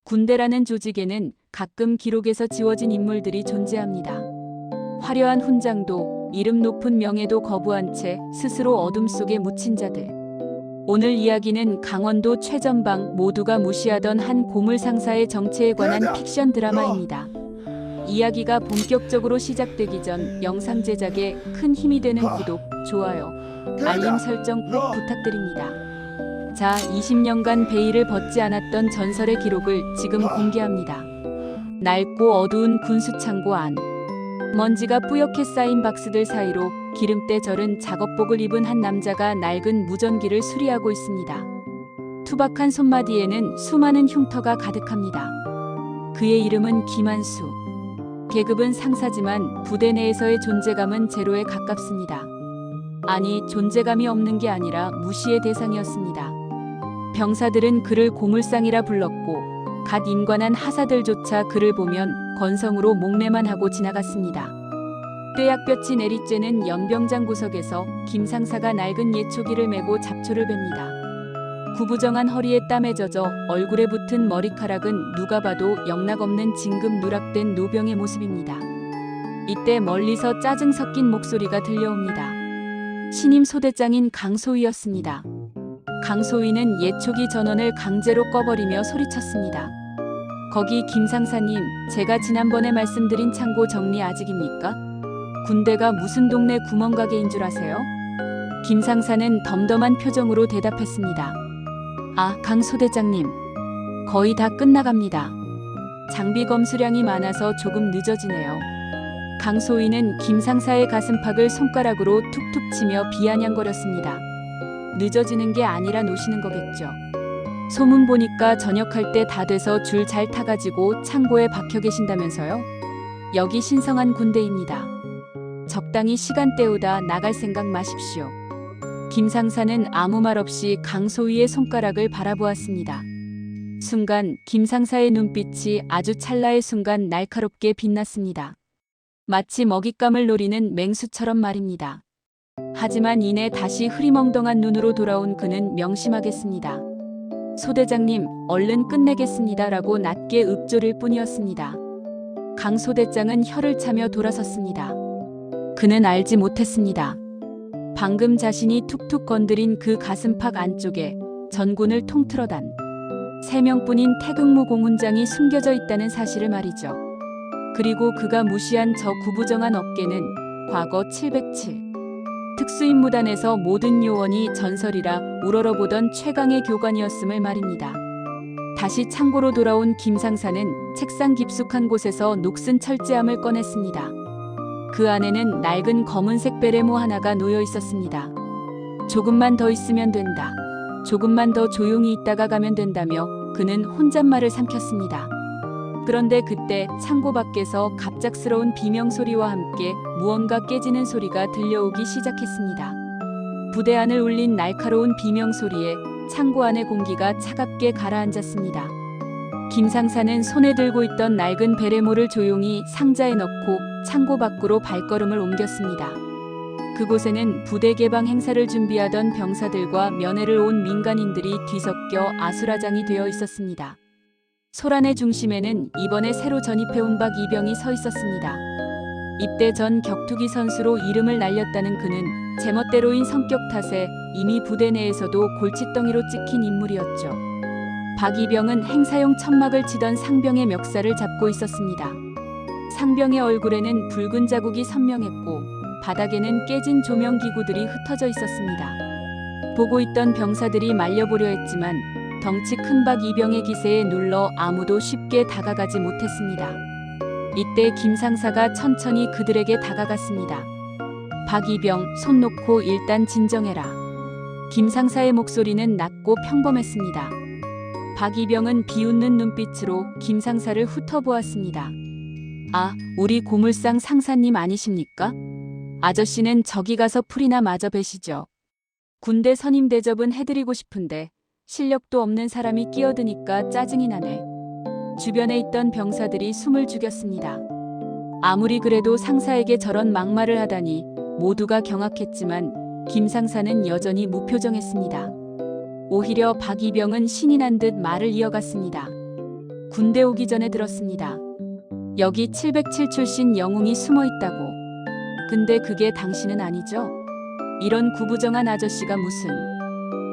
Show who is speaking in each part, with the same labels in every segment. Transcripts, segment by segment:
Speaker 1: 군대라는 조직에는 가끔 기록에서 지워진 인물들이 존재합니다. 화려한 훈장도 이름 높은 명예도 거부한 채 스스로 어둠 속에 묻힌 자들. 오늘 이야기는 강원도 최전방 모두가 무시하던 한 고물 상사의 정체에 관한 픽션 드라마입니다. 이야기가 본격적으로 시작되기 전 영상 제작에 큰 힘이 되는 구독, 좋아요, 알림 설정 꼭 부탁드립니다. 자, 20년간 베일을 벗지 않았던 전설의 기록을 지금 공개합니다. 낡고 어두운 군수창고 안. 먼지가 뿌옇게 쌓인 박스들 사이로 기름때 절은 작업복을 입은 한 남자가 낡은 무전기를 수리하고 있습니다. 투박한 손마디에는 수많은 흉터가 가득합니다. 그의 이름은 김한수. 계급은 상사지만 부대 내에서의 존재감은 제로에 가깝습니다. 아니, 존재감이 없는 게 아니라 무시의 대상이었습니다. 병사들은 그를 고물상이라 불렀고 갓 임관한 하사들조차 그를 보면 건성으로 목례만 하고 지나갔습니다. 떼약볕이 내리쬐는 연병장 구석에서 김 상사가 낡은 예초기를 메고 잡초를 뱁니다. 구부정한 허리에 땀에 젖어 얼굴에 붙은 머리카락은 누가 봐도 영락없는 진급 누락된 노병의 모습입니다. 이때 멀리서 짜증 섞인 목소리가 들려옵니다. 신임 소대장인 강소위였습니다. 강소위는 예초기 전원을 강제로 꺼버리며 소리쳤습니다. 거기 김 상사님, 제가 지난번에 말씀드린 창고 정리 아직입니까? 군대가 무슨 동네 구멍가게인 줄 아세요? 김 상사는 덤덤한 표정으로 대답했습니다. 아, 강 소대장님. 거의 다 끝나갑니다. 장비 검수량이 많아서 조금 늦어지네요. 강소위는 김 상사의 가슴팍을 손가락으로 툭툭 치며 비아냥거렸습니다. 늦어지는 게 아니라 노시는 거겠죠. 소문 보니까 전역할 때 다 돼서 줄 잘 타가지고 창고에 박혀 계신다면서요? 여기 신성한 군대입니다. 적당히 시간 때우다 나갈 생각 마십시오. 김 상사는 아무 말 없이 강소위의 손가락을 바라보았습니다. 순간 김 상사의 눈빛이 아주 찰나의 순간 날카롭게 빛났습니다. 마치 먹잇감을 노리는 맹수처럼 말입니다. 하지만 이내 다시 흐리멍덩한 눈으로 돌아온 그는 명심하겠습니다. 소대장님, 얼른 끝내겠습니다 라고 낮게 읊조릴 뿐이었습니다. 강 소대장은 혀를 차며 돌아섰습니다. 그는 알지 못했습니다. 방금 자신이 툭툭 건드린 그 가슴팍 안쪽에 전군을 통틀어단 3명뿐인 태극무 공훈장이 숨겨져 있다는 사실을 말이죠. 그리고 그가 무시한 저 구부정한 어깨는 과거 707 특수임무단에서 모든 요원이 전설이라 우러러보던 최강의 교관이었음을 말입니다. 다시 창고로 돌아온 김 상사는 책상 깊숙한 곳에서 녹슨 철제함을 꺼냈습니다. 그 안에는 낡은 검은색 베레모 하나가 놓여 있었습니다. 조금만 더 있으면 된다. 조금만 더 조용히 있다가 가면 된다며 그는 혼잣말을 삼켰습니다. 그런데 그때 창고 밖에서 갑작스러운 비명소리와 함께 무언가 깨지는 소리가 들려오기 시작했습니다. 부대 안을 울린 날카로운 비명소리에 창고 안의 공기가 차갑게 가라앉았습니다. 김 상사는 손에 들고 있던 낡은 베레모를 조용히 상자에 넣고 창고 밖으로 발걸음을 옮겼습니다. 그곳에는 부대 개방 행사를 준비하던 병사들과 면회를 온 민간인들이 뒤섞여 아수라장이 되어 있었습니다. 소란의 중심에는 이번에 새로 전입해온 박 이병이 서 있었습니다. 입대 전 격투기 선수로 이름을 날렸다는 그는 제멋대로인 성격 탓에 이미 부대 내에서도 골칫덩이로 찍힌 인물이었죠. 박 이병은 행사용 천막을 치던 상병의 멱살을 잡고 있었습니다. 상병의 얼굴에는 붉은 자국이 선명했고 바닥에는 깨진 조명기구들이 흩어져 있었습니다. 보고 있던 병사들이 말려보려 했지만 덩치 큰 박 이병의 기세에 눌러 아무도 쉽게 다가가지 못했습니다. 이때 김 상사가 천천히 그들에게 다가갔습니다. 박 이병, 손 놓고 일단 진정해라. 김 상사의 목소리는 낮고 평범했습니다. 박 이병은 비웃는 눈빛으로 김 상사를 훑어보았습니다. 아, 우리 고물상 상사님 아니십니까? 아저씨는 저기 가서 풀이나 마저 베시죠. 군대 선임 대접은 해드리고 싶은데 실력도 없는 사람이 끼어드니까 짜증이 나네. 주변에 있던 병사들이 숨을 죽였습니다. 아무리 그래도 상사에게 저런 막말을 하다니 모두가 경악했지만 김 상사는 여전히 무표정했습니다. 오히려 박 이병은 신이 난 듯 말을 이어갔습니다. 군대 오기 전에 들었습니다. 여기 707 출신 영웅이 숨어 있다고. 근데 그게 당신은 아니죠? 이런 구부정한 아저씨가 무슨.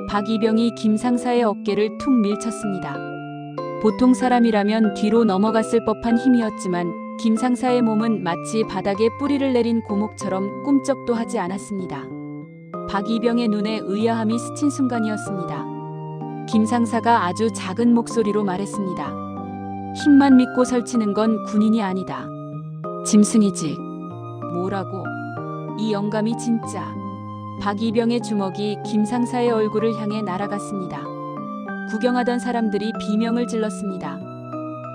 Speaker 1: 박이병이 김상사의 어깨를 툭 밀쳤습니다. 보통 사람이라면 뒤로 넘어갔을 법한 힘이었지만 김상사의 몸은 마치 바닥에 뿌리를 내린 고목처럼 꿈쩍도 하지 않았습니다. 박이병의 눈에 의아함이 스친 순간이었습니다. 김상사가 아주 작은 목소리로 말했습니다. 힘만 믿고 설치는 건 군인이 아니다. 짐승이지. 뭐라고? 이 영감이 진짜. 박이병의 주먹이 김상사의 얼굴을 향해 날아갔습니다. 구경하던 사람들이 비명을 질렀습니다.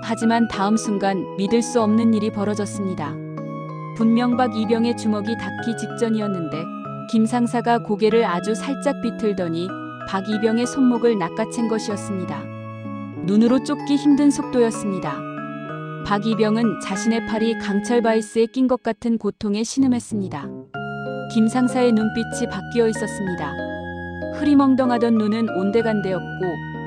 Speaker 1: 하지만 다음 순간 믿을 수 없는 일이 벌어졌습니다. 분명 박이병의 주먹이 닿기 직전이었는데 김상사가 고개를 아주 살짝 비틀더니 박이병의 손목을 낚아챈 것이었습니다. 눈으로 쫓기 힘든 속도였습니다. 박이병은 자신의 팔이 강철 바이스에 낀 것 같은 고통에 신음했습니다. 김상사의 눈빛이 바뀌어 있었습니다. 흐리멍덩하던 눈은 온데간데였고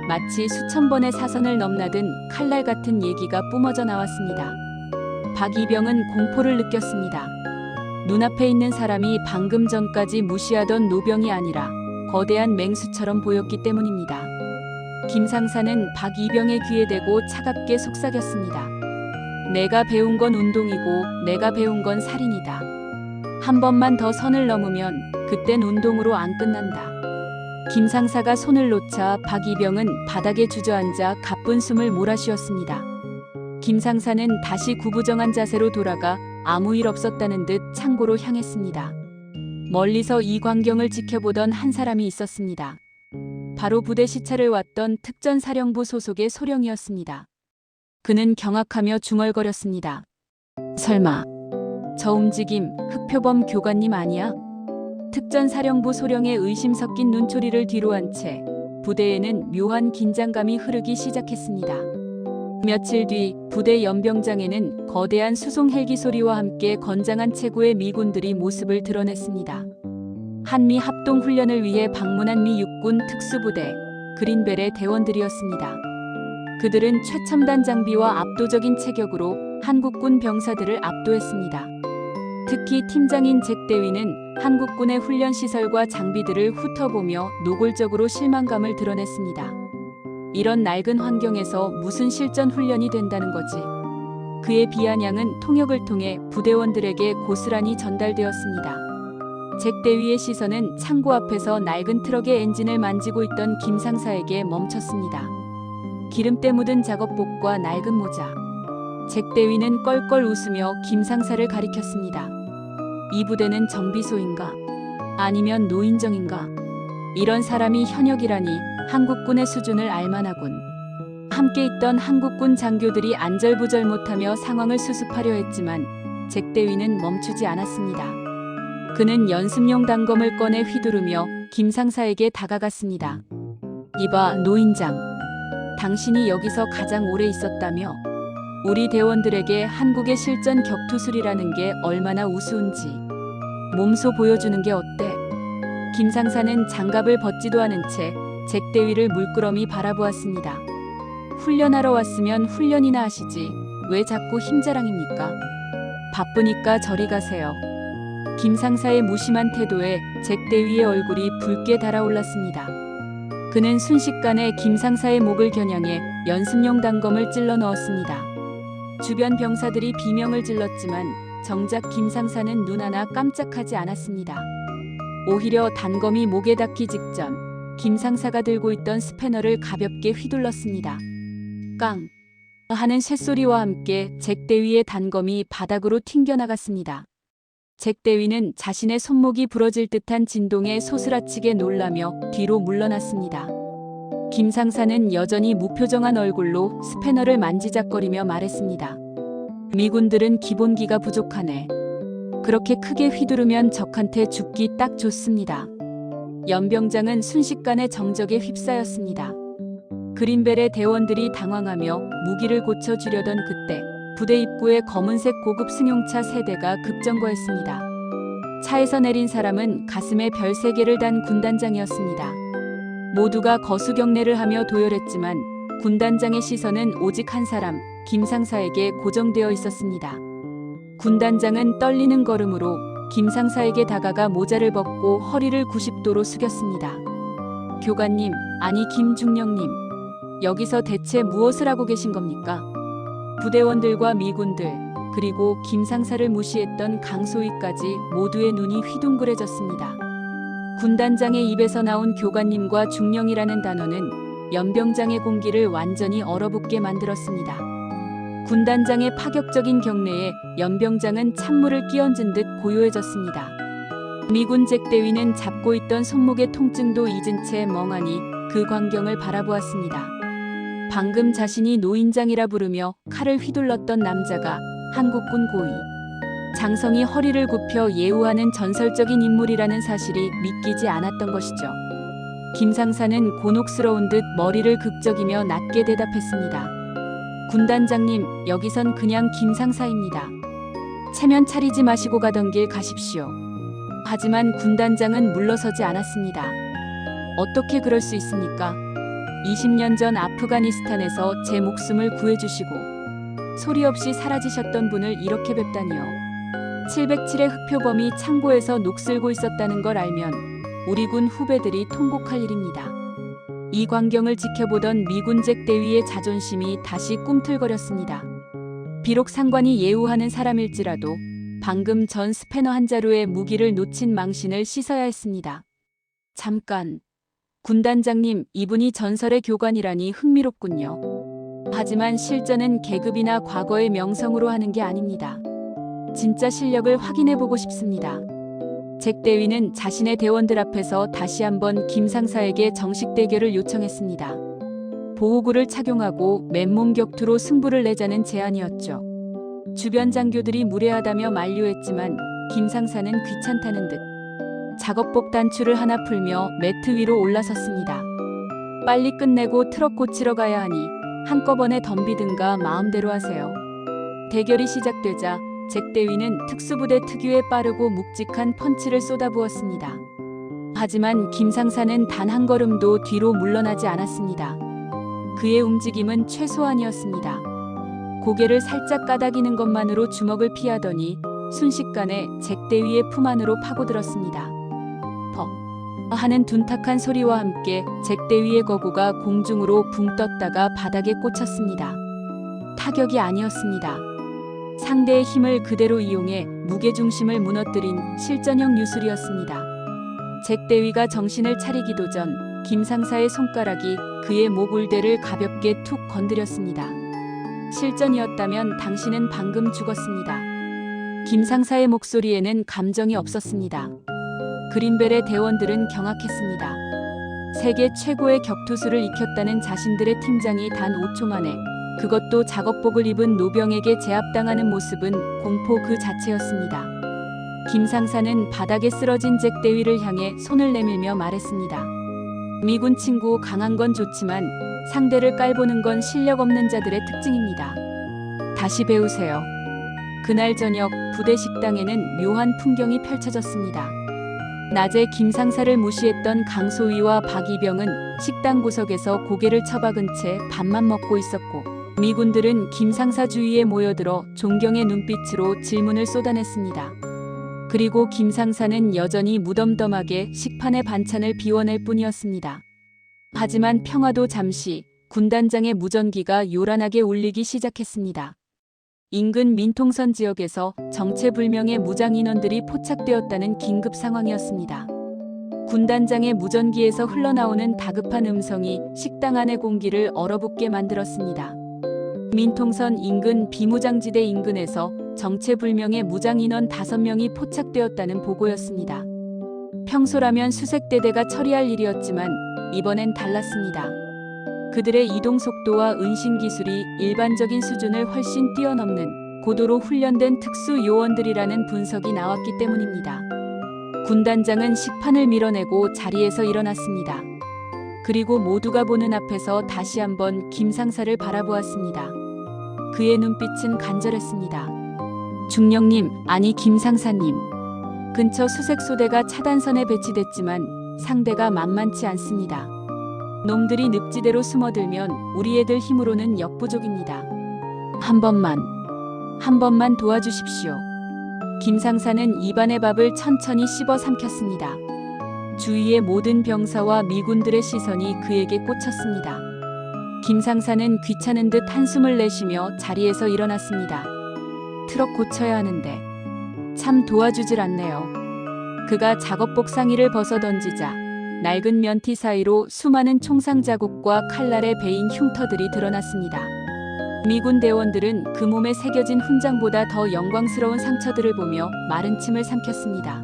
Speaker 1: 마치 수천 번의 사선을 넘나든 칼날 같은 얘기가 뿜어져 나왔습니다. 박이병은 공포를 느꼈습니다. 눈앞에 있는 사람이 방금 전까지 무시하던 노병이 아니라 거대한 맹수처럼 보였기 때문입니다. 김상사는 박이병의 귀에 대고 차갑게 속삭였습니다. 내가 배운 건 운동이고 내가 배운 건 살인이다. 한 번만 더 선을 넘으면 그땐 운동으로 안 끝난다. 김상사가 손을 놓자 박이병은 바닥에 주저앉아 가쁜 숨을 몰아쉬었습니다. 김상사는 다시 구부정한 자세로 돌아가 아무 일 없었다는 듯 창고로 향했습니다. 멀리서 이 광경을 지켜보던 한 사람이 있었습니다. 바로 부대 시찰을 왔던 특전사령부 소속의 소령이었습니다. 그는 경악하며 중얼거렸습니다. 설마 저 움직임 흑표범 교관님 아니야? 특전사령부 소령의 의심 섞인 눈초리를 뒤로 한 채 부대에는 묘한 긴장감이 흐르기 시작했습니다. 며칠 뒤 부대 연병장에는 거대한 수송 헬기 소리와 함께 건장한 체구의 미군들이 모습을 드러냈습니다. 한미 합동훈련을 위해 방문한 미 육군 특수부대 그린벨의 대원들이었습니다. 그들은 최첨단 장비와 압도적인 체격으로 한국군 병사들을 압도했습니다. 특히 팀장인 잭 대위는 한국군의 훈련 시설과 장비들을 훑어보며 노골적으로 실망감을 드러냈습니다. 이런 낡은 환경에서 무슨 실전 훈련이 된다는 거지. 그의 비아냥은 통역을 통해 부대원들에게 고스란히 전달되었습니다. 잭 대위의 시선은 창고 앞에서 낡은 트럭의 엔진을 만지고 있던 김상사에게 멈췄습니다. 기름때 묻은 작업복과 낡은 모자. 잭 대위는 껄껄 웃으며 김상사를 가리켰습니다. 이 부대는 정비소인가? 아니면 노인정인가? 이런 사람이 현역이라니 한국군의 수준을 알만하군. 함께 있던 한국군 장교들이 안절부절 못하며 상황을 수습하려 했지만 잭 대위는 멈추지 않았습니다. 그는 연습용 단검을 꺼내 휘두르며 김상사에게 다가갔습니다. 이봐 노인장, 당신이 여기서 가장 오래 있었다며? 우리 대원들에게 한국의 실전 격투술이라는 게 얼마나 우스운지 몸소 보여주는 게 어때? 김상사는 장갑을 벗지도 않은 채 잭 대위를 물끄러미 바라보았습니다. 훈련하러 왔으면 훈련이나 하시지 왜 자꾸 힘자랑입니까? 바쁘니까 저리 가세요. 김상사의 무심한 태도에 잭 대위의 얼굴이 붉게 달아올랐습니다. 그는 순식간에 김상사의 목을 겨냥해 연습용 단검을 찔러 넣었습니다. 주변 병사들이 비명을 질렀지만 정작 김상사는 눈 하나 깜짝하지 않았습니다. 오히려 단검이 목에 닿기 직전 김상사가 들고 있던 스패너를 가볍게 휘둘렀습니다. 깡! 하는 쇳소리와 함께 잭 대위의 단검이 바닥으로 튕겨나갔습니다. 잭 대위는 자신의 손목이 부러질 듯한 진동에 소스라치게 놀라며 뒤로 물러났습니다. 김상사는 여전히 무표정한 얼굴로 스패너를 만지작거리며 말했습니다. 미군들은 기본기가 부족하네. 그렇게 크게 휘두르면 적한테 죽기 딱 좋습니다. 연병장은 순식간에 정적에 휩싸였습니다. 그린벨의 대원들이 당황하며 무기를 고쳐주려던 그때 부대 입구에 검은색 고급 승용차 3대가 급정거했습니다. 차에서 내린 사람은 가슴에 별 3개를 단 군단장이었습니다. 모두가 거수경례를 하며 도열했지만 군단장의 시선은 오직 한 사람, 김상사에게 고정되어 있었습니다. 군단장은 떨리는 걸음으로 김상사에게 다가가 모자를 벗고 허리를 90도로 숙였습니다. 교관님, 아니 김중령님, 여기서 대체 무엇을 하고 계신 겁니까? 부대원들과 미군들, 그리고 김상사를 무시했던 강소희까지 모두의 눈이 휘둥그레졌습니다. 군단장의 입에서 나온 교관님과 중령이라는 단어는 연병장의 공기를 완전히 얼어붙게 만들었습니다. 군단장의 파격적인 경례에 연병장은 찬물을 끼얹은 듯 고요해졌습니다. 미군 잭대위는 잡고 있던 손목의 통증도 잊은 채 멍하니 그 광경을 바라보았습니다. 방금 자신이 노인장이라 부르며 칼을 휘둘렀던 남자가 한국군 고위 장성이 허리를 굽혀 예우하는 전설적인 인물이라는 사실이 믿기지 않았던 것이죠. 김상사는 곤혹스러운 듯 머리를 극적이며 낮게 대답했습니다. 군단장님, 여기선 그냥 김상사입니다. 체면 차리지 마시고 가던 길 가십시오. 하지만 군단장은 물러서지 않았습니다. 어떻게 그럴 수 있습니까? 20년 전 아프가니스탄에서 제 목숨을 구해주시고 소리 없이 사라지셨던 분을 이렇게 뵙다니요. 707의 흑표범이 창고에서 녹슬고 있었다는 걸 알면 우리 군 후배들이 통곡할 일입니다. 이 광경을 지켜보던 미군 잭대위의 자존심이 다시 꿈틀거렸습니다. 비록 상관이 예우하는 사람일지라도 방금 전 스패너 한 자루의 무기를 놓친 망신을 씻어야 했습니다. 잠깐, 군단장님, 이분이 전설의 교관이라니 흥미롭군요. 하지만 실전은 계급이나 과거의 명성으로 하는 게 아닙니다. 진짜 실력을 확인해보고 싶습니다. 잭대위는 자신의 대원들 앞에서 다시 한번 김상사에게 정식 대결을 요청했습니다. 보호구를 착용하고 맨몸 격투로 승부를 내자는 제안이었죠. 주변 장교들이 무례하다며 만류했지만 김상사는 귀찮다는 듯 작업복 단추를 하나 풀며 매트 위로 올라섰습니다. 빨리 끝내고 트럭 고치러 가야 하니 한꺼번에 덤비든가 마음대로 하세요. 대결이 시작되자 잭대위는 특수부대 특유의 빠르고 묵직한 펀치를 쏟아부었습니다. 하지만 김상사는 단 한 걸음도 뒤로 물러나지 않았습니다. 그의 움직임은 최소한이었습니다. 고개를 살짝 까닥이는 것만으로 주먹을 피하더니 순식간에 잭대위의 품 안으로 파고들었습니다. 퍽 하는 둔탁한 소리와 함께 잭대위의 거구가 공중으로 붕 떴다가 바닥에 꽂혔습니다. 타격이 아니었습니다. 상대의 힘을 그대로 이용해 무게중심을 무너뜨린 실전형 유술이었습니다. 잭대위가 정신을 차리기도 전 김상사의 손가락이 그의 목 울대를 가볍게 툭 건드렸습니다. 실전이었다면 당신은 방금 죽었습니다. 김상사의 목소리에는 감정이 없었습니다. 그린벨의 대원들은 경악했습니다. 세계 최고의 격투수를 익혔다는 자신들의 팀장이 단 5초 만에 그것도 작업복을 입은 노병에게 제압당하는 모습은 공포 그 자체였습니다. 김상사는 바닥에 쓰러진 잭대위를 향해 손을 내밀며 말했습니다. 미군 친구, 강한 건 좋지만 상대를 깔보는 건 실력 없는 자들의 특징입니다. 다시 배우세요. 그날 저녁 부대 식당에는 묘한 풍경이 펼쳐졌습니다. 낮에 김상사를 무시했던 강소희와 박이병은 식당 구석에서 고개를 처박은 채 밥만 먹고 있었고, 미군들은 김상사 주위에 모여들어 존경의 눈빛으로 질문을 쏟아냈습니다. 그리고 김상사는 여전히 무덤덤하게 식판의 반찬을 비워낼 뿐이었습니다. 하지만 평화도 잠시, 군단장의 무전기가 요란하게 울리기 시작했습니다. 인근 민통선 지역에서 정체불명의 무장 인원들이 포착되었다는 긴급 상황이었습니다. 군단장의 무전기에서 흘러나오는 다급한 음성이 식당 안의 공기를 얼어붙게 만들었습니다. 민통선 인근 비무장지대 인근에서 정체불명의 무장 인원 5명이 포착되었다는 보고였습니다. 평소라면 수색대대가 처리할 일이었지만 이번엔 달랐습니다. 그들의 이동 속도와 은신 기술이 일반적인 수준을 훨씬 뛰어넘는 고도로 훈련된 특수 요원들이라는 분석이 나왔기 때문입니다. 군단장은 식판을 밀어내고 자리에서 일어났습니다. 그리고 모두가 보는 앞에서 다시 한번 김상사를 바라보았습니다. 그의 눈빛은 간절했습니다. 중령님, 아니 김상사님. 근처 수색소대가 차단선에 배치됐지만 상대가 만만치 않습니다. 놈들이 늪지대로 숨어들면 우리 애들 힘으로는 역부족입니다. 한 번만 도와주십시오. 김상사는 입안의 밥을 천천히 씹어 삼켰습니다. 주위의 모든 병사와 미군들의 시선이 그에게 꽂혔습니다. 김상사는 귀찮은 듯 한숨을 내쉬며 자리에서 일어났습니다. 트럭 고쳐야 하는데 참 도와주질 않네요. 그가 작업복 상의를 벗어던지자 낡은 면티 사이로 수많은 총상 자국과 칼날에 베인 흉터들이 드러났습니다. 미군 대원들은 그 몸에 새겨진 훈장보다 더 영광스러운 상처들을 보며 마른 침을 삼켰습니다.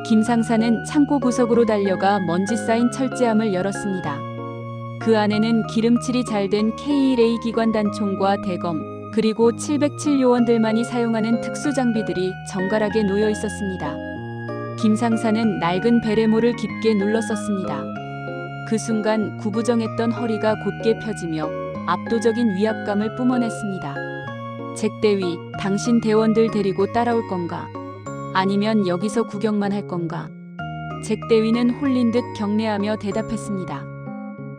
Speaker 1: 김상사는 창고 구석으로 달려가 먼지 쌓인 철제함을 열었습니다. 그 안에는 기름칠이 잘 된 K1A 기관 단총과 대검, 그리고 707요원들만이 사용하는 특수 장비들이 정갈하게 놓여 있었습니다. 김상사는 낡은 베레모를 깊게 눌렀었습니다. 그 순간 구부정했던 허리가 곧게 펴지며 압도적인 위압감을 뿜어냈습니다. 잭대위, 당신 대원들 데리고 따라올 건가? 아니면 여기서 구경만 할 건가? 잭대위는 홀린 듯 경례하며 대답했습니다.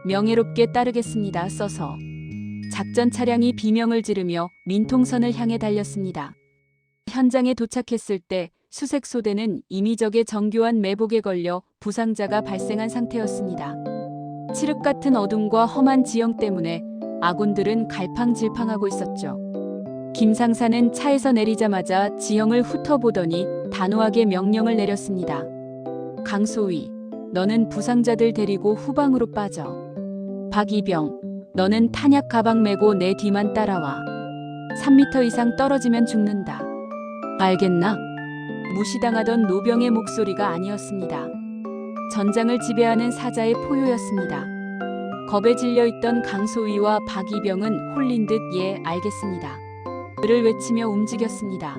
Speaker 1: 명예롭게 따르겠습니다. 써서. 작전 차량이 비명을 지르며 민통선을 향해 달렸습니다. 현장에 도착했을 때 수색 소대는 이미 적의 정교한 매복에 걸려 부상자가 발생한 상태였습니다. 칠흑 같은 어둠과 험한 지형 때문에 아군들은 갈팡질팡하고 있었죠. 김상사는 차에서 내리자마자 지형을 훑어보더니 단호하게 명령을 내렸습니다. 강소위, 너는 부상자들 데리고 후방으로 빠져. 박이병, 너는 탄약 가방 메고 내 뒤만 따라와. 3m 이상 떨어지면 죽는다. 알겠나? 무시당하던 노병의 목소리가 아니었습니다. 전장을 지배하는 사자의 포효였습니다. 겁에 질려있던 강소위와 박이병은 홀린 듯 예, 알겠습니다. 그를 외치며 움직였습니다.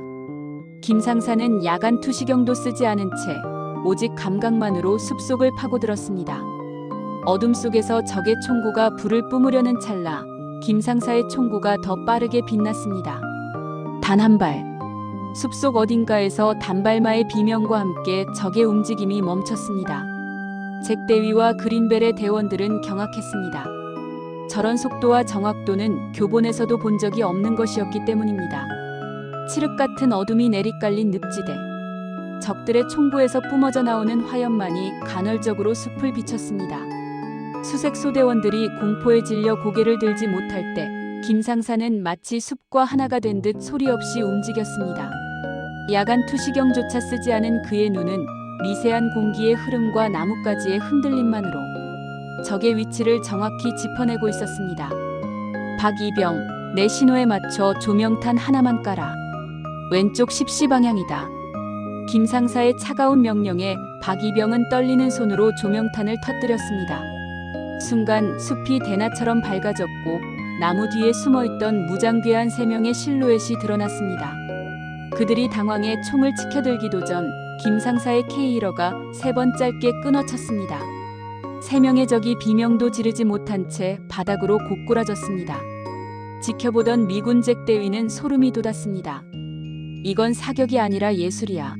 Speaker 1: 김상사는 야간 투시경도 쓰지 않은 채 오직 감각만으로 숲속을 파고들었습니다. 어둠 속에서 적의 총구가 불을 뿜으려는 찰나 김상사의 총구가 더 빠르게 빛났습니다. 단 한 발. 숲속 어딘가에서 단발마의 비명과 함께 적의 움직임이 멈췄습니다. 잭대위와 그린벨의 대원들은 경악했습니다. 저런 속도와 정확도는 교본에서도 본 적이 없는 것이었기 때문입니다. 칠흑 같은 어둠이 내리깔린 늪지대. 적들의 총구에서 뿜어져 나오는 화염만이 간헐적으로 숲을 비췄습니다. 수색 소대원들이 공포에 질려 고개를 들지 못할 때 김상사는 마치 숲과 하나가 된 듯 소리 없이 움직였습니다. 야간 투시경조차 쓰지 않은 그의 눈은 미세한 공기의 흐름과 나뭇가지의 흔들림만으로 적의 위치를 정확히 짚어내고 있었습니다. 박이병, 내 신호에 맞춰 조명탄 하나만 깔아. 왼쪽 10시 방향이다. 김상사의 차가운 명령에 박이병은 떨리는 손으로 조명탄을 터뜨렸습니다. 순간 숲이 대낮처럼 밝아졌고 나무 뒤에 숨어있던 무장괴한 3명의 실루엣이 드러났습니다. 그들이 당황해 총을 치켜들기도 전 김상사의 K1호가 3번 짧게 끊어쳤습니다. 3명의 적이 비명도 지르지 못한 채 바닥으로 고꾸라졌습니다. 지켜보던 미군 잭대위는 소름이 돋았습니다. 이건 사격이 아니라 예술이야.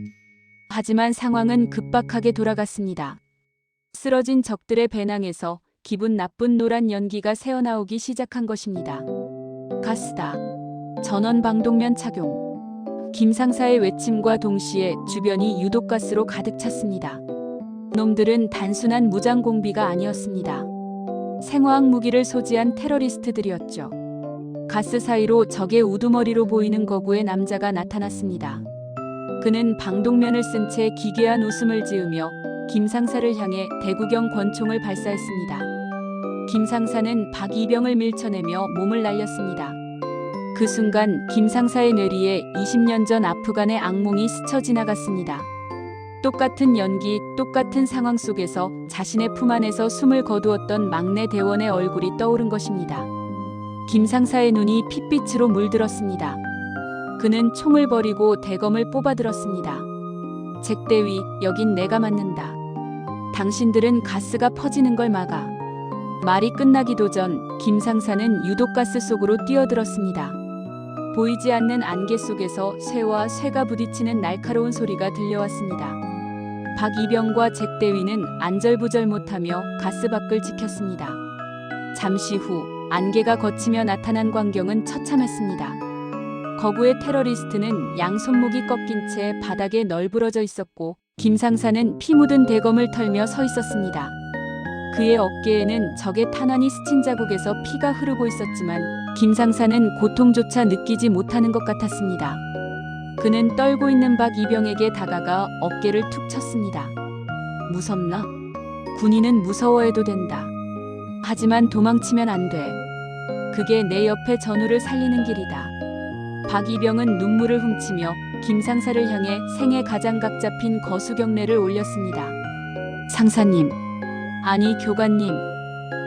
Speaker 1: 하지만 상황은 급박하게 돌아갔습니다. 쓰러진 적들의 배낭에서 기분 나쁜 노란 연기가 새어나오기 시작한 것입니다. 가스다. 전원 방독면 착용. 김상사의 외침과 동시에 주변이 유독가스로 가득 찼습니다. 놈들은 단순한 무장공비가 아니었습니다. 생화학 무기를 소지한 테러리스트들이었죠. 가스 사이로 적의 우두머리로 보이는 거구의 남자가 나타났습니다. 그는 방독면을 쓴 채 기괴한 웃음을 지으며 김상사를 향해 대구경 권총을 발사했습니다. 김상사는 박이병을 밀쳐내며 몸을 날렸습니다. 그 순간 김상사의 뇌리에 20년 전 아프간의 악몽이 스쳐 지나갔습니다. 똑같은 연기, 똑같은 상황 속에서 자신의 품 안에서 숨을 거두었던 막내 대원의 얼굴이 떠오른 것입니다. 김상사의 눈이 핏빛으로 물들었습니다. 그는 총을 버리고 대검을 뽑아들었습니다. 잭대위, 여긴 내가 맞는다. 당신들은 가스가 퍼지는 걸 막아. 말이 끝나기도 전 김상사는 유독가스 속으로 뛰어들었습니다. 보이지 않는 안개 속에서 쇠와 쇠가 부딪히는 날카로운 소리가 들려왔습니다. 박이병과 잭대위는 안절부절 못하며 가스 밖을 지켰습니다. 잠시 후 안개가 걷히며 나타난 광경은 처참했습니다. 거구의 테러리스트는 양손목이 꺾인 채 바닥에 널브러져 있었고 김상사는 피 묻은 대검을 털며 서 있었습니다. 그의 어깨에는 적의 탄환이 스친 자국에서 피가 흐르고 있었지만 김상사는 고통조차 느끼지 못하는 것 같았습니다. 그는 떨고 있는 박이병에게 다가가 어깨를 툭 쳤습니다. 무섭나? 군인은 무서워해도 된다. 하지만 도망치면 안 돼. 그게 내 옆에 전우를 살리는 길이다. 박이병은 눈물을 훔치며 김상사를 향해 생애 가장 각 잡힌 거수경례를 올렸습니다. 상사님, 아니 교관님,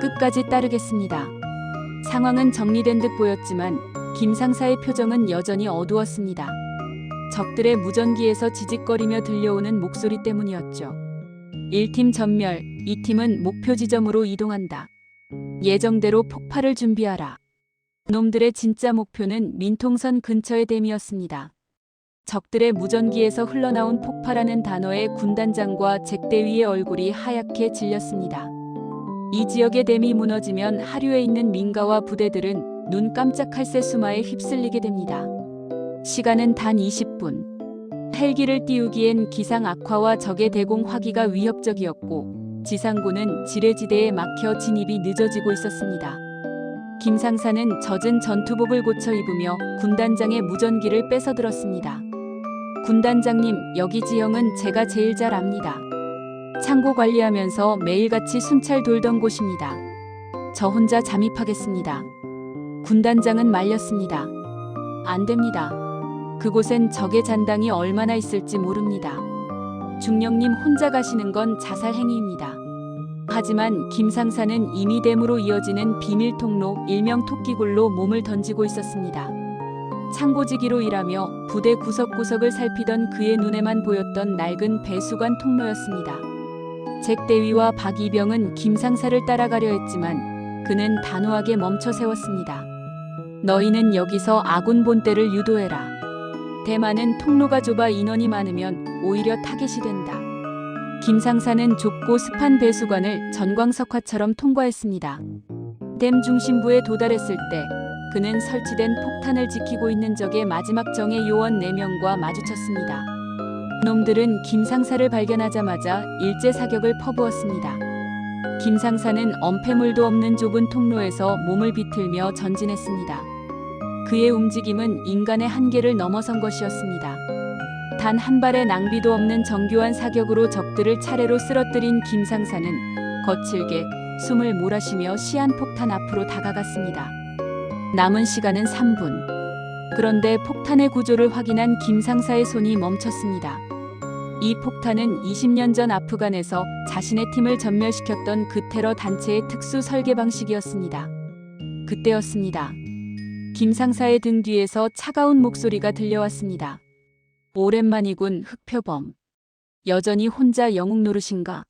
Speaker 1: 끝까지 따르겠습니다. 상황은 정리된 듯 보였지만 김상사의 표정은 여전히 어두웠습니다. 적들의 무전기에서 지직거리며 들려오는 목소리 때문이었죠. 1팀 전멸, 2팀은 목표 지점으로 이동한다. 예정대로 폭발을 준비하라. 놈들의 진짜 목표는 민통선 근처의 댐이었습니다. 적들의 무전기에서 흘러나온 폭발하는 단어에 군단장과 잭대위의 얼굴이 하얗게 질렸습니다. 이 지역의 댐이 무너지면 하류에 있는 민가와 부대들은 눈 깜짝할 새 수마에 휩쓸리게 됩니다. 시간은 단 20분. 헬기를 띄우기엔 기상 악화와 적의 대공 화기가 위협적이었고 지상군은 지뢰지대에 막혀 진입이 늦어지고 있었습니다. 김상사는 젖은 전투복을 고쳐 입으며 군단장의 무전기를 뺏어들었습니다. 군단장님, 여기 지형은 제가 제일 잘 압니다. 창고 관리하면서 매일같이 순찰 돌던 곳입니다. 저 혼자 잠입하겠습니다. 군단장은 말렸습니다. 안 됩니다. 그곳엔 적의 잔당이 얼마나 있을지 모릅니다. 중령님 혼자 가시는 건 자살 행위입니다. 하지만 김상사는 이미 댐으로 이어지는 비밀 통로 일명 토끼굴로 몸을 던지고 있었습니다. 창고지기로 일하며 부대 구석구석을 살피던 그의 눈에만 보였던 낡은 배수관 통로였습니다. 잭대위와 박이병은 김상사를 따라가려 했지만 그는 단호하게 멈춰 세웠습니다. 너희는 여기서 아군 본대를 유도해라. 대만은 통로가 좁아 인원이 많으면 오히려 타겟이 된다. 김상사는 좁고 습한 배수관을 전광석화처럼 통과했습니다. 댐 중심부에 도달했을 때 그는 설치된 폭탄을 지키고 있는 적의 마지막 정예 요원 4명과 마주쳤습니다. 놈들은 김상사를 발견하자마자 일제 사격을 퍼부었습니다. 김상사는 엄폐물도 없는 좁은 통로에서 몸을 비틀며 전진했습니다. 그의 움직임은 인간의 한계를 넘어선 것이었습니다. 단 한 발의 낭비도 없는 정교한 사격으로 적들을 차례로 쓰러뜨린 김상사는 거칠게 숨을 몰아쉬며 시한폭탄 앞으로 다가갔습니다. 남은 시간은 3분. 그런데 폭탄의 구조를 확인한 김상사의 손이 멈췄습니다. 이 폭탄은 20년 전 아프간에서 자신의 팀을 전멸시켰던 그 테러 단체의 특수 설계 방식이었습니다. 그때였습니다. 김상사의 등 뒤에서 차가운 목소리가 들려왔습니다. 오랜만이군, 흑표범. 여전히 혼자 영웅 노릇인가?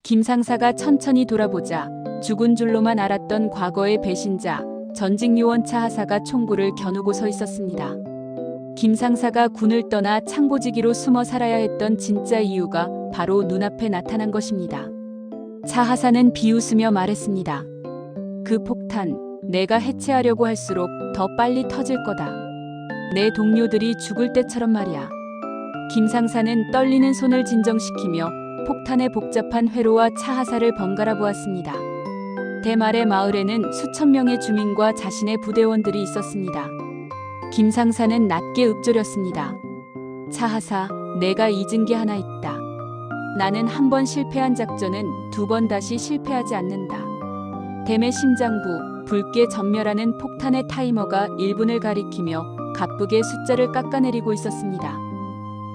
Speaker 1: 김상사가 천천히 돌아보자 죽은 줄로만 알았던 과거의 배신자, 전직 요원 차하사가 총구를 겨누고 서 있었습니다. 김상사가 군을 떠나 창고지기로 숨어 살아야 했던 진짜 이유가 바로 눈앞에 나타난 것입니다. 차하사는 비웃으며 말했습니다. 그 폭탄, 내가 해체하려고 할수록 더 빨리 터질 거다. 내 동료들이 죽을 때처럼 말이야. 김상사는 떨리는 손을 진정시키며 폭탄의 복잡한 회로와 차하사를 번갈아 보았습니다. 대말의 마을에는 수천 명의 주민과 자신의 부대원들이 있었습니다. 김상사는 낮게 읊조렸습니다. 차하사, 내가 잊은 게 하나 있다. 나는 한 번 실패한 작전은 2번 다시 실패하지 않는다. 댐의 심장부, 붉게 전멸하는 폭탄의 타이머가 1분을 가리키며 가쁘게 숫자를 깎아내리고 있었습니다.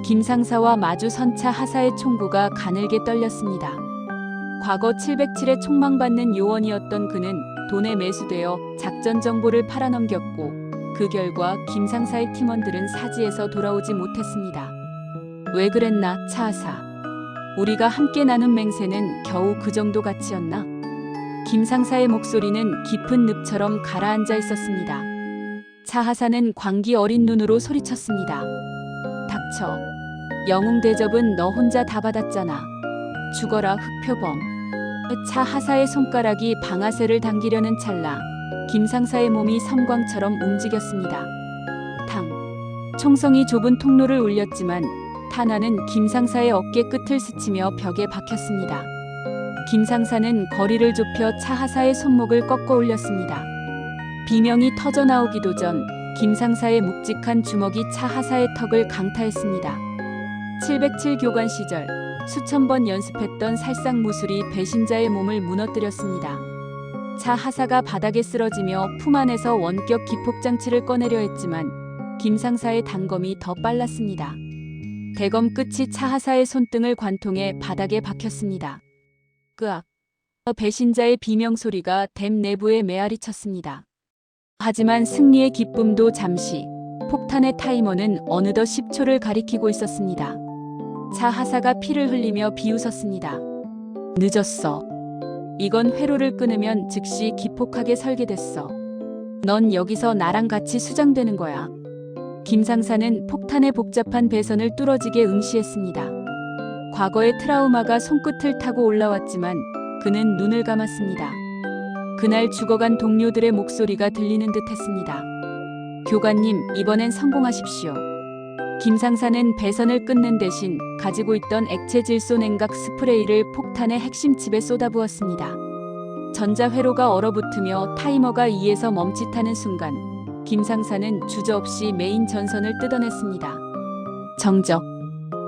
Speaker 1: 김상사와 마주 선 차하사의 총구가 가늘게 떨렸습니다. 과거 707에 총망받는 요원이었던 그는 돈에 매수되어 작전 정보를 팔아넘겼고 그 결과 김상사의 팀원들은 사지에서 돌아오지 못했습니다. 왜 그랬나, 차하사? 우리가 함께 나눈 맹세는 겨우 그 정도 가치였나? 김상사의 목소리는 깊은 늪처럼 가라앉아 있었습니다. 차하사는 광기 어린 눈으로 소리쳤습니다. 닥쳐. 영웅 대접은 너 혼자 다 받았잖아. 죽어라, 흑표범. 차 하사의 손가락이 방아쇠를 당기려는 찰나 김상사의 몸이 섬광처럼 움직였습니다. 탕. 총성이 좁은 통로를 울렸지만 탄환은 김상사의 어깨 끝을 스치며 벽에 박혔습니다. 김상사는 거리를 좁혀 차 하사의 손목을 꺾어 올렸습니다. 비명이 터져 나오기도 전 김상사의 묵직한 주먹이 차 하사의 턱을 강타했습니다. 707 교관 시절 수천 번 연습했던 살상무술이 배신자의 몸을 무너뜨렸습니다. 차 하사가 바닥에 쓰러지며 품 안에서 원격 기폭장치를 꺼내려 했지만 김상사의 단검이 더 빨랐습니다. 대검 끝이 차 하사의 손등을 관통해 바닥에 박혔습니다. 끄악. 배신자의 비명소리가 댐 내부에 메아리 쳤습니다. 하지만 승리의 기쁨도 잠시, 폭탄의 타이머는 어느덧 10초를 가리키고 있었습니다. 차 하사가 피를 흘리며 비웃었습니다. 늦었어. 이건 회로를 끊으면 즉시 기폭하게 설계됐어. 넌 여기서 나랑 같이 수장되는 거야. 김상사는 폭탄의 복잡한 배선을 뚫어지게 응시했습니다. 과거의 트라우마가 손끝을 타고 올라왔지만 그는 눈을 감았습니다. 그날 죽어간 동료들의 목소리가 들리는 듯 했습니다. 교관님, 이번엔 성공하십시오. 김상사는 배선을 끊는 대신 가지고 있던 액체 질소 냉각 스프레이를 폭탄의 핵심 칩에 쏟아부었습니다. 전자회로가 얼어붙으며 타이머가 2에서 멈칫하는 순간 김상사는 주저없이 메인 전선을 뜯어냈습니다. 정적.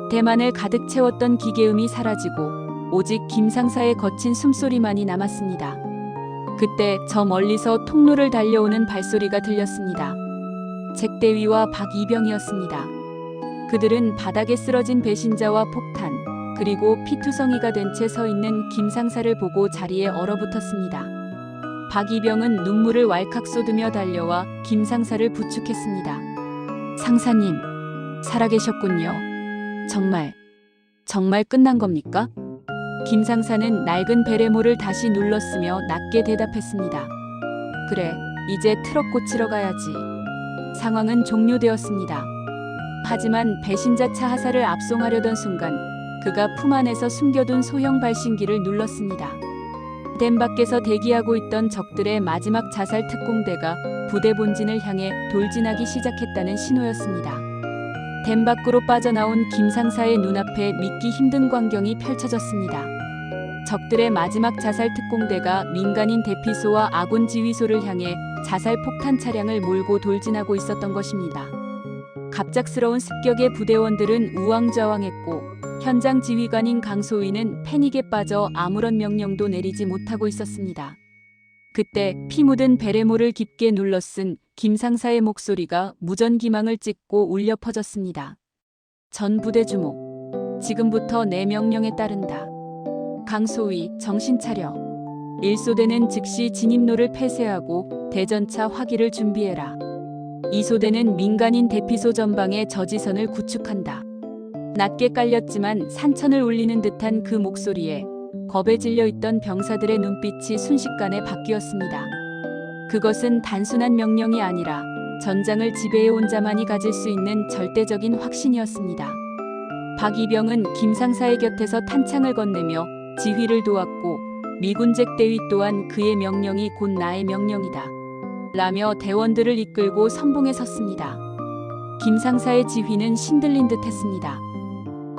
Speaker 1: 대만을 가득 채웠던 기계음이 사라지고 오직 김상사의 거친 숨소리만이 남았습니다. 그때 저 멀리서 통로를 달려오는 발소리가 들렸습니다. 잭대위와 박이병이었습니다. 그들은 바닥에 쓰러진 배신자와 폭탄, 그리고 피투성이가 된 채 서 있는 김상사를 보고 자리에 얼어붙었습니다. 박이병은 눈물을 왈칵 쏟으며 달려와 김상사를 부축했습니다. 상사님, 살아계셨군요. 정말 끝난 겁니까? 김상사는 낡은 베레모를 다시 눌렀으며 낮게 대답했습니다. 그래, 이제 트럭 고치러 가야지. 상황은 종료되었습니다. 하지만 배신자 차 하사를 압송하려던 순간 그가 품 안에서 숨겨둔 소형 발신기를 눌렀습니다. 댐 밖에서 대기하고 있던 적들의 마지막 자살 특공대가 부대 본진을 향해 돌진하기 시작했다는 신호였습니다. 댐 밖으로 빠져나온 김상사의 눈앞에 믿기 힘든 광경이 펼쳐졌습니다. 적들의 마지막 자살 특공대가 민간인 대피소와 아군 지휘소를 향해 자살 폭탄 차량을 몰고 돌진하고 있었던 것입니다. 갑작스러운 습격에 부대원들은 우왕좌왕했고 현장 지휘관인 강소위는 패닉에 빠져 아무런 명령도 내리지 못하고 있었습니다. 그때 피 묻은 베레모를 깊게 눌러쓴 김상사의 목소리가 무전기망을 찍고 울려 퍼졌습니다. 전 부대 주목. 지금부터 내 명령에 따른다. 강소위, 정신 차려. 1소대는 즉시 진입로를 폐쇄하고 대전차 화기를 준비해라. 2소대는 민간인 대피소 전방에 저지선을 구축한다. 낮게 깔렸지만 산천을 울리는 듯한 그 목소리에 겁에 질려 있던 병사들의 눈빛이 순식간에 바뀌었습니다. 그것은 단순한 명령이 아니라 전장을 지배해온 자만이 가질 수 있는 절대적인 확신이었습니다. 박이병은 김상사의 곁에서 탄창을 건네며 지휘를 도왔고 미군 잭대위 또한 그의 명령이 곧 나의 명령이다 라며 대원들을 이끌고 선봉에 섰습니다. 김상사의 지휘는 신들린 듯 했습니다.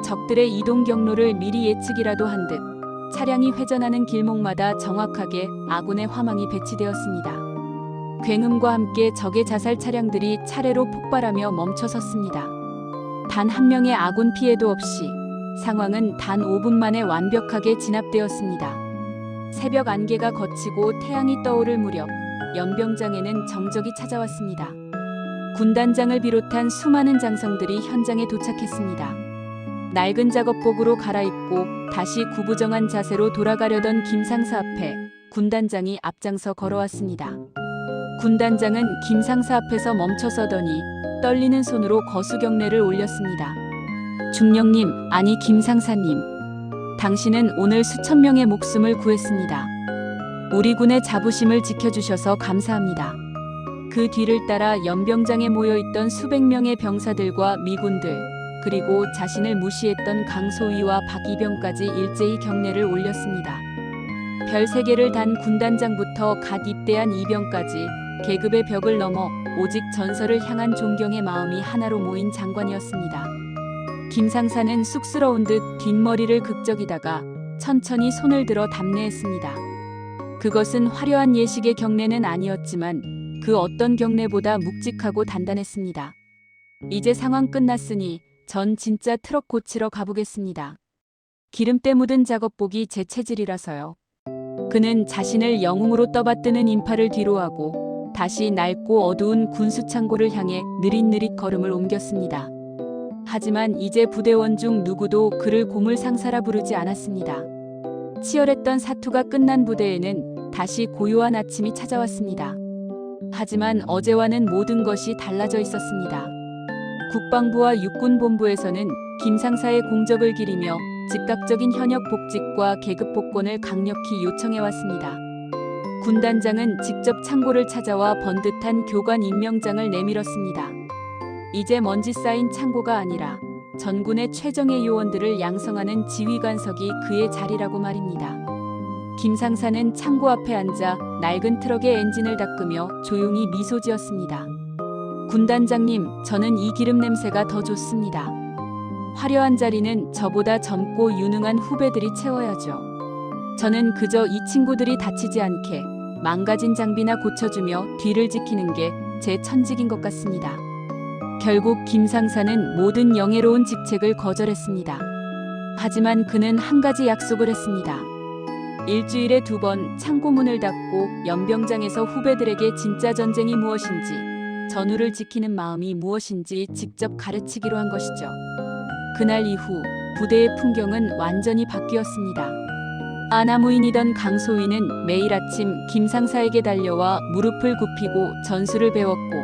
Speaker 1: 적들의 이동 경로를 미리 예측이라도 한 듯 차량이 회전하는 길목마다 정확하게 아군의 화망이 배치되었습니다. 굉음과 함께 적의 자살 차량들이 차례로 폭발하며 멈춰섰습니다. 단 한 명의 아군 피해도 없이 상황은 단 5분 만에 완벽하게 진압되었습니다. 새벽 안개가 걷히고 태양이 떠오를 무렵 연병장에는 정적이 찾아왔습니다. 군단장을 비롯한 수많은 장성들이 현장에 도착했습니다. 낡은 작업복으로 갈아입고 다시 구부정한 자세로 돌아가려던 김상사 앞에 군단장이 앞장서 걸어왔습니다. 군단장은 김상사 앞에서 멈춰서더니 떨리는 손으로 거수경례를 올렸습니다. 중령님, 아니 김상사님. 당신은 오늘 수천 명의 목숨을 구했습니다. 우리 군의 자부심을 지켜주셔서 감사합니다. 그 뒤를 따라 연병장에 모여있던 수백 명의 병사들과 미군들, 그리고 자신을 무시했던 강소위와 박이병까지 일제히 경례를 올렸습니다. 별 3개를 단 군단장부터 갓 입대한 이병까지 계급의 벽을 넘어 오직 전설을 향한 존경의 마음이 하나로 모인 장관이었습니다. 김상사는 쑥스러운 듯 뒷머리를 극적이다가 천천히 손을 들어 답례했습니다. 그것은 화려한 예식의 경례는 아니었지만 그 어떤 경례보다 묵직하고 단단했습니다. 이제 상황 끝났으니 전 진짜 트럭 고치러 가보겠습니다. 기름때 묻은 작업복이 제 체질이라서요. 그는 자신을 영웅으로 떠받드는 인파를 뒤로하고 다시 낡고 어두운 군수창고를 향해 느릿느릿 걸음을 옮겼습니다. 하지만 이제 부대원 중 누구도 그를 고물상사라 부르지 않았습니다. 치열했던 사투가 끝난 부대에는 다시 고요한 아침이 찾아왔습니다. 하지만 어제와는 모든 것이 달라져 있었습니다. 국방부와 육군본부에서는 김상사의 공적을 기리며 즉각적인 현역 복직과 계급 복권을 강력히 요청해왔습니다. 군단장은 직접 창고를 찾아와 번듯한 교관 임명장을 내밀었습니다. 이제 먼지 쌓인 창고가 아니라 전군의 최정예 요원들을 양성하는 지휘관석이 그의 자리라고 말입니다. 김상사는 창고 앞에 앉아 낡은 트럭의 엔진을 닦으며 조용히 미소 지었습니다. 군단장님, 저는 이 기름 냄새가 더 좋습니다. 화려한 자리는 저보다 젊고 유능한 후배들이 채워야죠. 저는 그저 이 친구들이 다치지 않게 망가진 장비나 고쳐주며 뒤를 지키는 게 제 천직인 것 같습니다. 결국 김상사는 모든 영예로운 직책을 거절했습니다. 하지만 그는 한 가지 약속을 했습니다. 일주일에 2번 창고문을 닫고 연병장에서 후배들에게 진짜 전쟁이 무엇인지, 전우를 지키는 마음이 무엇인지 직접 가르치기로 한 것이죠. 그날 이후 부대의 풍경은 완전히 바뀌었습니다. 아나무인이던 강소위는 매일 아침 김상사에게 달려와 무릎을 굽히고 전술을 배웠고,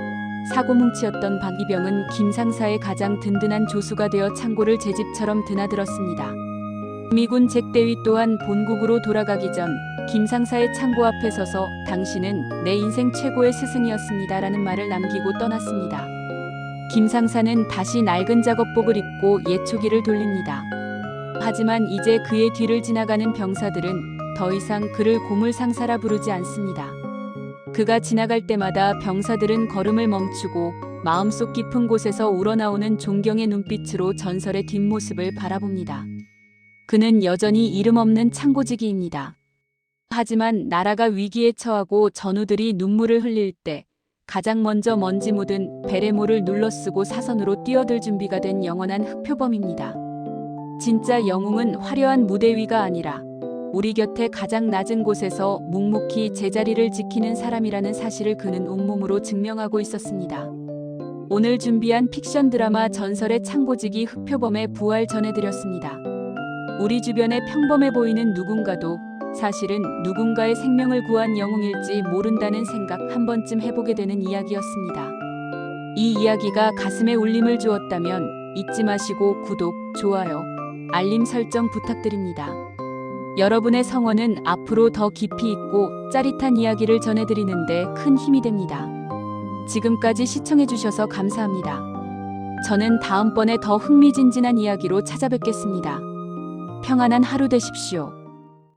Speaker 1: 사고뭉치였던 박이병은 김상사의 가장 든든한 조수가 되어 창고를 제 집처럼 드나들었습니다. 미군 잭대위 또한 본국으로 돌아가기 전 김상사의 창고 앞에 서서 당신은 내 인생 최고의 스승이었습니다라는 말을 남기고 떠났습니다. 김상사는 다시 낡은 작업복을 입고 예초기를 돌립니다. 하지만 이제 그의 뒤를 지나가는 병사들은 더 이상 그를 고물상사라 부르지 않습니다. 그가 지나갈 때마다 병사들은 걸음을 멈추고 마음속 깊은 곳에서 우러나오는 존경의 눈빛으로 전설의 뒷모습을 바라봅니다. 그는 여전히 이름 없는 창고지기입니다. 하지만 나라가 위기에 처하고 전우들이 눈물을 흘릴 때 가장 먼저 먼지 묻은 베레모를 눌러쓰고 사선으로 뛰어들 준비가 된 영원한 흑표범입니다. 진짜 영웅은 화려한 무대 위가 아니라 우리 곁에 가장 낮은 곳에서 묵묵히 제자리를 지키는 사람이라는 사실을 그는 온몸으로 증명하고 있었습니다. 오늘 준비한 픽션 드라마 전설의 창고지기 흑표범의 부활 전해드렸습니다. 우리 주변에 평범해 보이는 누군가도 사실은 누군가의 생명을 구한 영웅일지 모른다는 생각 한 번쯤 해보게 되는 이야기였습니다. 이 이야기가 가슴에 울림을 주었다면 잊지 마시고 구독, 좋아요, 알림 설정 부탁드립니다. 여러분의 성원은 앞으로 더 깊이 있고 짜릿한 이야기를 전해드리는데 큰 힘이 됩니다. 지금까지 시청해주셔서 감사합니다. 저는 다음번에 더 흥미진진한 이야기로 찾아뵙겠습니다. 평안한 하루 되십시오.